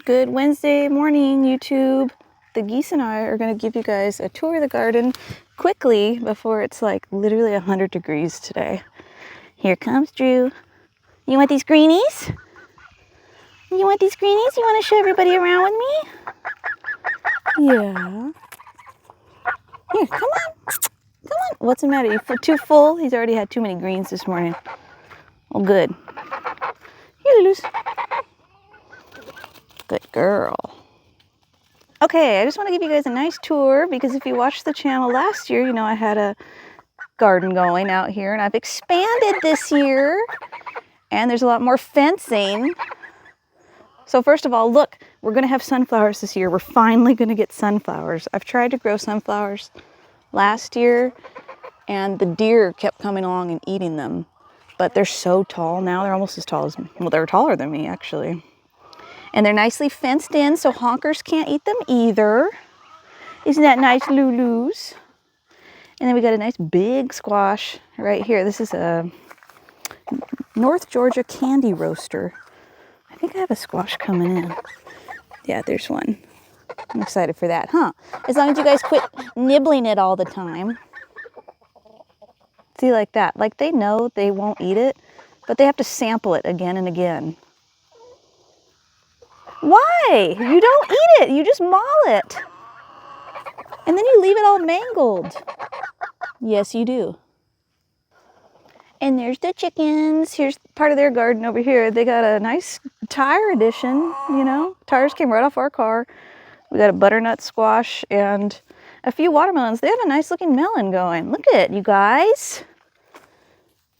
Good Wednesday morning, YouTube. The geese and I are going to give you guys a tour of the garden quickly before it's like literally 100 degrees today. Here comes Drew. You want these greenies? You want these greenies? You want to show everybody around with me? Yeah. Here, come on. Come on. What's the matter? You too full? He's already had too many greens this morning. Well, good. Here, Lulus. Good girl. Okay, I just want to give you guys a nice tour because if you watched the channel last year, you know I had a garden going out here and I've expanded this year and there's a lot more fencing. So first of all, look, we're going to have sunflowers this year. We're finally going to get sunflowers. I've tried to grow sunflowers last year and the deer kept coming along and eating them. But they're so tall now. They're almost as tall as me. Well, they're taller than me actually. And they're nicely fenced in so honkers can't eat them either. Isn't that nice, Lulus? And then we got a nice big squash right here. This is a North Georgia candy roaster. I think I have a squash coming in. Yeah, there's one. I'm excited for that, huh? As long as you guys quit nibbling it all the time. See, like that. Like they know they won't eat it, but they have to sample it again and again. Why? You don't eat it. You just maul it. And then you leave it all mangled. Yes, you do. And there's the chickens. Here's part of their garden over here. They got a nice tire edition, you know. Tires came right off our car. We got a butternut squash and a few watermelons. They have a nice looking melon going. Look at it, you guys.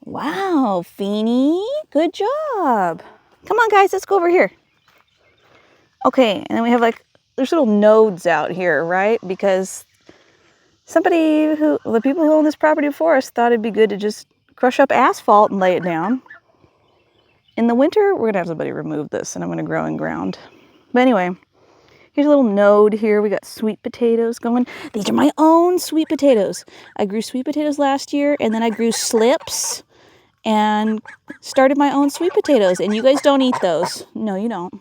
Wow, Feeny. Good job. Come on, guys. Let's go over here. Okay, and then we have like, there's little nodes out here, right? Because the people who own this property before us thought it'd be good to just crush up asphalt and lay it down. In the winter, we're gonna have somebody remove this and I'm gonna grow in ground. But anyway, here's a little node here. We got sweet potatoes going. These are my own sweet potatoes. I grew sweet potatoes last year and then I grew slips and started my own sweet potatoes. And you guys don't eat those. No, you don't.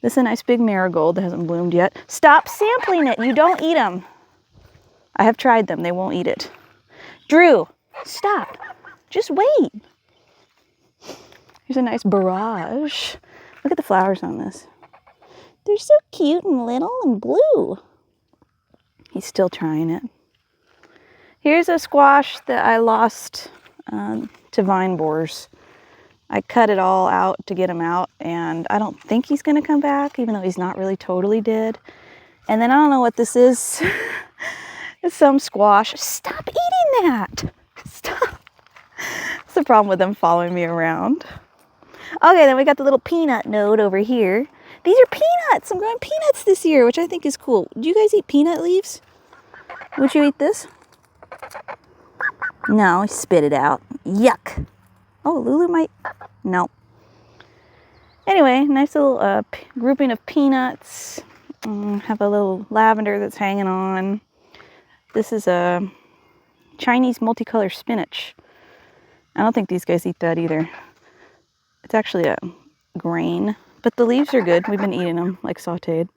This is a nice big marigold that hasn't bloomed yet. Stop sampling it. You don't eat them. I have tried them. They won't eat it. Drew, stop. Just wait. Here's a nice barrage. Look at the flowers on this. They're so cute and little and blue. He's still trying it. Here's a squash that I lost to vine borers. I cut it all out to get him out, and I don't think he's going to come back, even though he's not really totally dead. And then I don't know what this is. It's some squash. Stop eating that. Stop. That's the problem with them following me around. Okay, then we got the little peanut node over here. These are peanuts. I'm growing peanuts this year, which I think is cool. Do you guys eat peanut leaves? Would you eat this? No, he spit it out. Yuck. Oh, Lulu might. No. Anyway, nice little grouping of peanuts. Have a little lavender that's hanging on. This is a Chinese multicolor spinach. I don't think these guys eat that either. It's actually a grain, but the leaves are good. We've been eating them like sauteed.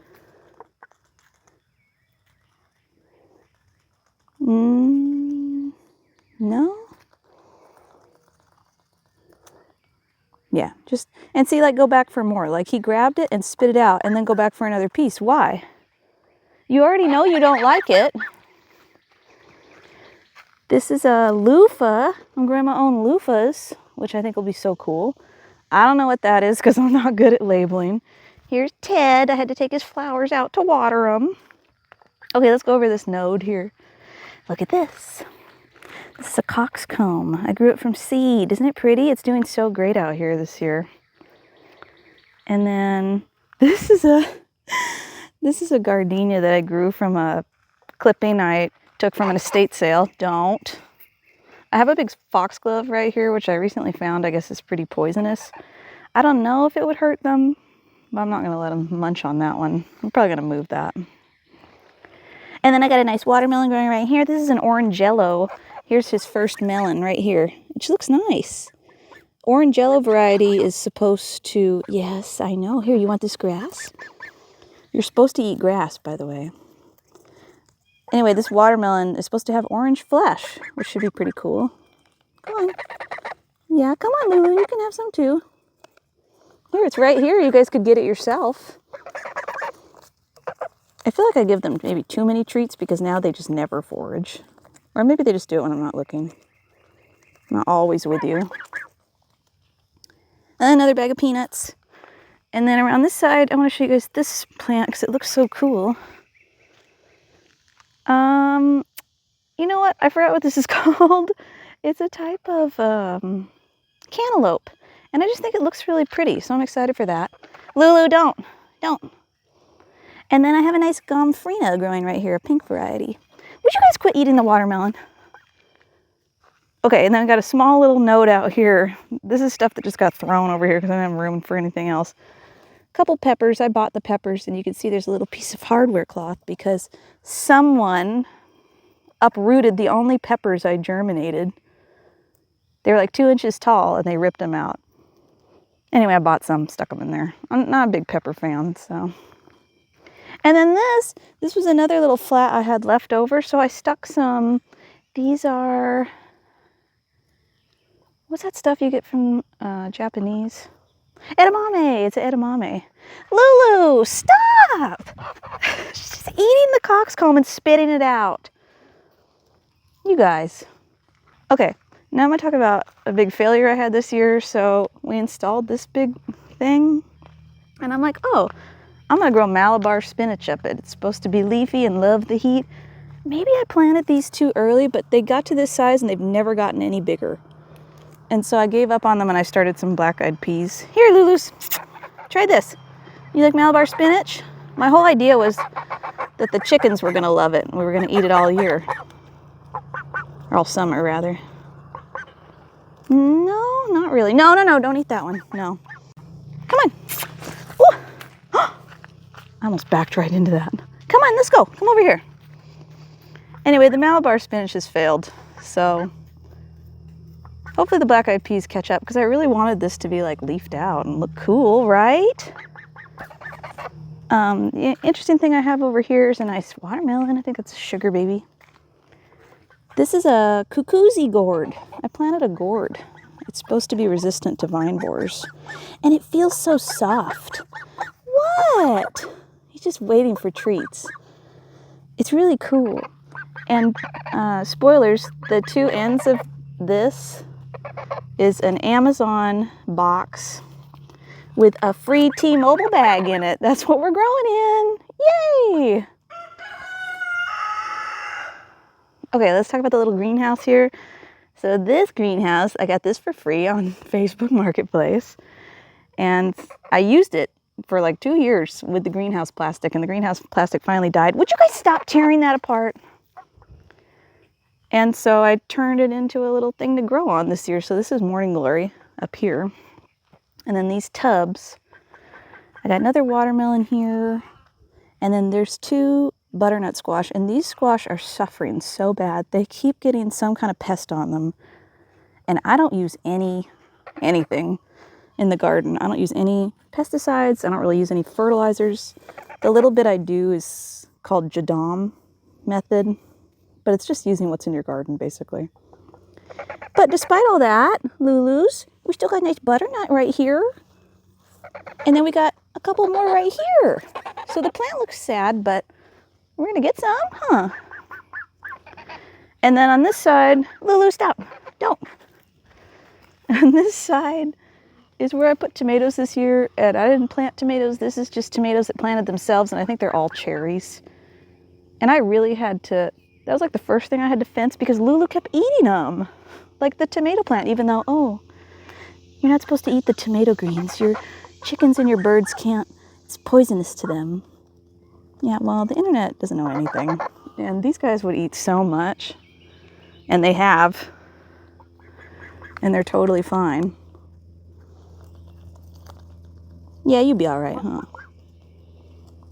No? Yeah, just, and see, like, go back for more. Like, he grabbed it and spit it out and then go back for another piece. Why? You already know you don't like it. This is a loofah. I'm growing my own loofahs, which I think will be so cool. I don't know what that is because I'm not good at labeling. Here's Ted. I had to take his flowers out to water them. Okay, let's go over this node here. Look at this. This is a coxcomb. I grew it from seed. Isn't it pretty? It's doing so great out here this year. And then this is a gardenia that I grew from a clipping I took from an estate sale. Don't. I have a big foxglove right here, which I recently found. I guess is pretty poisonous. I don't know if it would hurt them, but I'm not going to let them munch on that one. I'm probably going to move that. And then I got a nice watermelon growing right here. This is an orange jello. Here's his first melon right here, which looks nice. orange yellow variety is supposed to, yes, I know. Here, you want this grass? You're supposed to eat grass, by the way. Anyway, this watermelon is supposed to have orange flesh, which should be pretty cool. Come on. Yeah, come on, Lulu. You can have some too. Here, it's right here. You guys could get it yourself. I feel like I give them maybe too many treats because now they just never forage. Or maybe they just do it when I'm not looking. I'm not always with you. Another bag of peanuts. And then around this side, I want to show you guys this plant because it looks so cool. You know what? I forgot what this is called. It's a type of cantaloupe. And I just think it looks really pretty, so I'm excited for that. Lulu, don't. And then I have a nice gomphrena growing right here, a pink variety. Would you guys quit eating the watermelon? Okay, and then I got a small little note out here. This is stuff that just got thrown over here because I didn't have room for anything else. A couple peppers. I bought the peppers, and you can see there's a little piece of hardware cloth because someone uprooted the only peppers I germinated. They were like 2 inches tall, and they ripped them out. Anyway, I bought some, stuck them in there. I'm not a big pepper fan, so. And then this was another little flat I had left over, so I stuck some, these are, what's that stuff you get from Japanese? Edamame, it's edamame. Lulu, stop! She's just eating the coxcomb and spitting it out. You guys. Okay, now I'm gonna talk about a big failure I had this year. So we installed this big thing, and I'm like, oh, I'm gonna grow Malabar spinach up it. It's supposed to be leafy and love the heat. Maybe I planted these too early, but they got to this size and they've never gotten any bigger. And so I gave up on them and I started some black-eyed peas. Here, Lulus, try this. You like Malabar spinach? My whole idea was that the chickens were gonna love it and we were gonna eat it all year. Or all summer, rather. No, not really. No, don't eat that one. No. Come on. Ooh. I almost backed right into that. Come on, let's go. Come over here. Anyway, the Malabar spinach has failed, so hopefully the black-eyed peas catch up because I really wanted this to be like leafed out and look cool, right? The interesting thing I have over here is a nice watermelon. I think it's a sugar baby. This is a cuckoozy gourd. I planted a gourd. It's supposed to be resistant to vine borers. And it feels so soft. What? He's just waiting for treats. It's really cool. And spoilers, the two ends of this is an Amazon box with a free T-Mobile bag in it. That's what we're growing in. Yay! Okay, let's talk about the little greenhouse here. So this greenhouse, I got this for free on Facebook Marketplace. And I used it for like 2 years with the greenhouse plastic, and the greenhouse plastic finally died. Would you guys stop tearing that apart? And so I turned it into a little thing to grow on this year. So this is Morning Glory up here. And then these tubs. I got another watermelon here. And then there's 2 butternut squash, and these squash are suffering so bad. They keep getting some kind of pest on them. And I don't use anything in the garden. I don't use any pesticides. I don't really use any fertilizers. The little bit I do is called Jadam method, but it's just using what's in your garden basically. But despite all that, Lulus, we still got a nice butternut right here. And then we got a couple more right here. So the plant looks sad, but we're gonna get some, huh? And then on this side, Lulu, stop, don't. On this side is where I put tomatoes this year, and I didn't plant tomatoes. This is just tomatoes that planted themselves, and I think they're all cherries. And I really had to, that was like the first thing I had to fence because Lulu kept eating them. Like the tomato plant, even though, oh, you're not supposed to eat the tomato greens. Your chickens and your birds can't, it's poisonous to them. Yeah, well, the internet doesn't know anything. And these guys would eat so much. And they have. And they're totally fine. Yeah, you'd be all right, huh?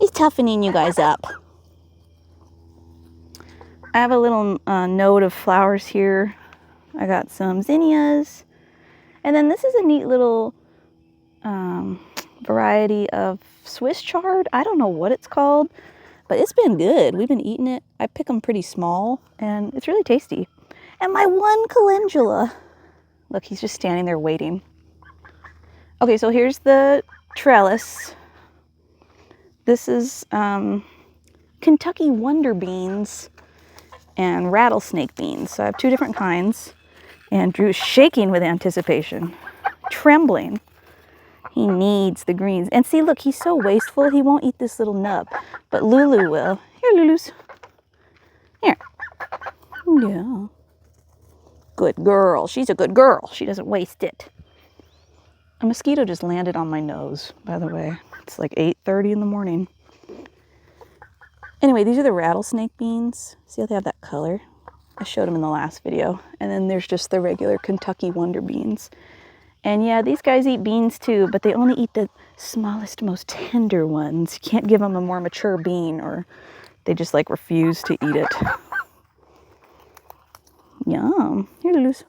He's toughening you guys up. I have a little node of flowers here. I got some zinnias. And then this is a neat little variety of Swiss chard. I don't know what it's called, but it's been good. We've been eating it. I pick them pretty small, and it's really tasty. And my one calendula. Look, he's just standing there waiting. Okay, so here's the trellis. This is Kentucky Wonder Beans and rattlesnake beans. So I have two different kinds. And Drew's shaking with anticipation, trembling. He needs the greens. And see, look, he's so wasteful, he won't eat this little nub. But Lulu will. Here, Lulu's. Here. Yeah. Good girl. She's a good girl. She doesn't waste it. A mosquito just landed on my nose, by the way. It's like 8:30 in the morning. Anyway, these are the rattlesnake beans. See how they have that color? I showed them in the last video. And then there's just the regular Kentucky Wonder Beans. And yeah, these guys eat beans too, but they only eat the smallest, most tender ones. You can't give them a more mature bean or they just like refuse to eat it. Yum. Here, Lulu's.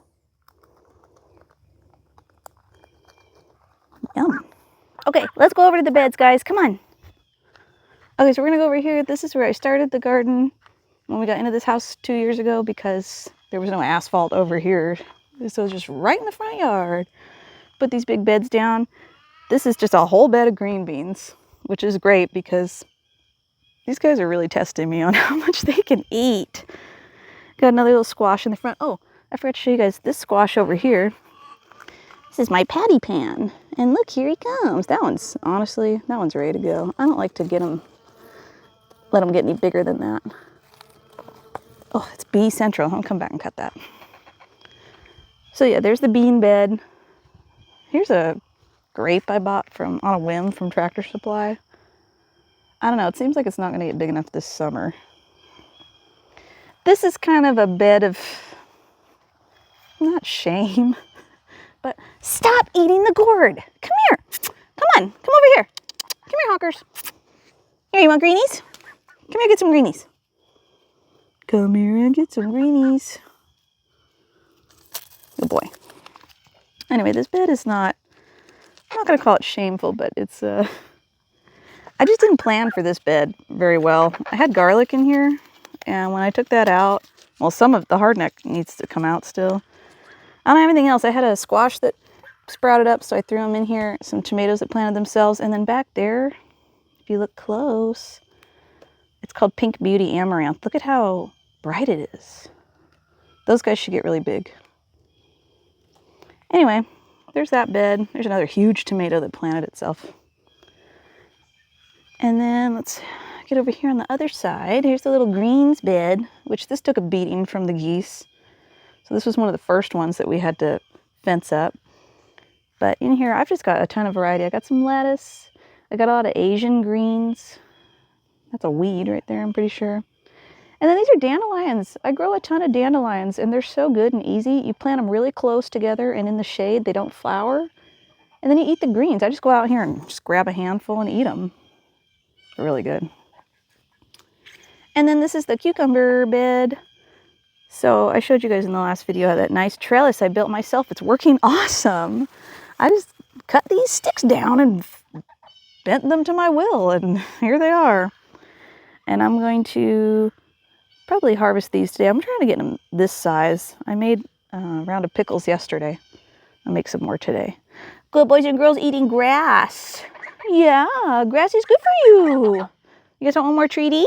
Yum. Okay, let's go over to the beds, guys. Come on. Okay, so we're gonna go over here. This is where I started the garden when we got into this house 2 years ago because there was no asphalt over here. So it was just right in the front yard. Put these big beds down. This is just a whole bed of green beans, which is great because these guys are really testing me on how much they can eat. Got another little squash in the front. Oh, I forgot to show you guys this squash over here. This is my patty pan. And look, here he comes. That one's, honestly, that one's ready to go. I don't like to let them get any bigger than that. Oh, it's bee central. I'll come back and cut that. So yeah, there's the bean bed. Here's a grape I bought on a whim from Tractor Supply. I don't know, it seems like it's not gonna get big enough this summer. This is kind of a bed of, not shame, but stop eating the gourd. Come here, come on, come over here. Come here, honkers. Here, you want greenies? Come here, get some greenies. Come here and get some greenies. Good boy. Anyway, this bed is I'm not going to call it shameful, but it's, I just didn't plan for this bed very well. I had garlic in here, and when I took that out, well, some of the hardneck needs to come out still. I don't have anything else. I had a squash that sprouted up, so I threw them in here, some tomatoes that planted themselves, and then back there, if you look close, it's called Pink Beauty Amaranth. Look at how bright it is. Those guys should get really big. Anyway, there's that bed. There's another huge tomato that planted itself. And then let's get over here on the other side. Here's the little greens bed, which this took a beating from the geese. So this was one of the first ones that we had to fence up. But in here, I've just got a ton of variety. I got some lettuce. I got a lot of Asian greens. That's a weed right there, I'm pretty sure. And then these are dandelions. I grow a ton of dandelions, and they're so good and easy. You plant them really close together, and in the shade, they don't flower. And then you eat the greens. I just go out here and just grab a handful and eat them. They're really good. And then this is the cucumber bed. So I showed you guys in the last video that nice trellis I built myself. It's working awesome. I just cut these sticks down and bent them to my will, and here they are. And I'm going to probably harvest these today. I'm trying to get them this size. I made a round of pickles yesterday. I'll make some more today. Good boys and girls eating grass. Yeah, grass is good for you. You guys want one more treaty?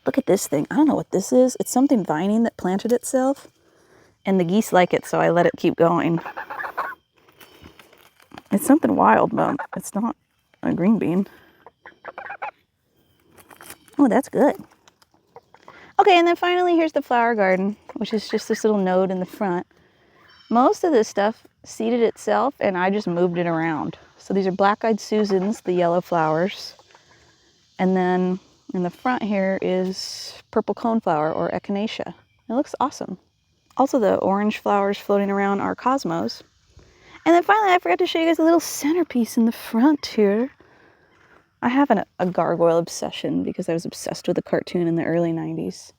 Look at this thing. I don't know what this is. It's something vining that planted itself. And the geese like it, so I let it keep going. It's something wild, but it's not a green bean. Oh, that's good. Okay, and then finally, here's the flower garden, which is just this little node in the front. Most of this stuff seeded itself, and I just moved it around. So these are black-eyed Susans, the yellow flowers. And then in the front here is purple coneflower, or echinacea. It looks awesome. Also, the orange flowers floating around are cosmos. And then finally, I forgot to show you guys a little centerpiece in the front here. I have a gargoyle obsession because I was obsessed with a cartoon in the early 90s.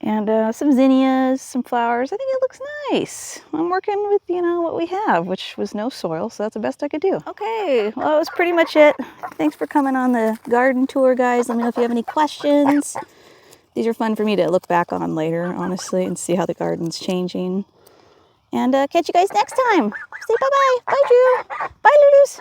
and some zinnias, some flowers. I think it looks nice. I'm working with, you know, what we have, which was no soil, so that's the best I could do. Okay, well, that was pretty much it. Thanks for coming on the garden tour, guys. Let me know if you have any questions. These are fun for me to look back on later, honestly, and see how the garden's changing. And catch you guys next time. Say bye-bye. Bye, Drew. Bye, Lulus.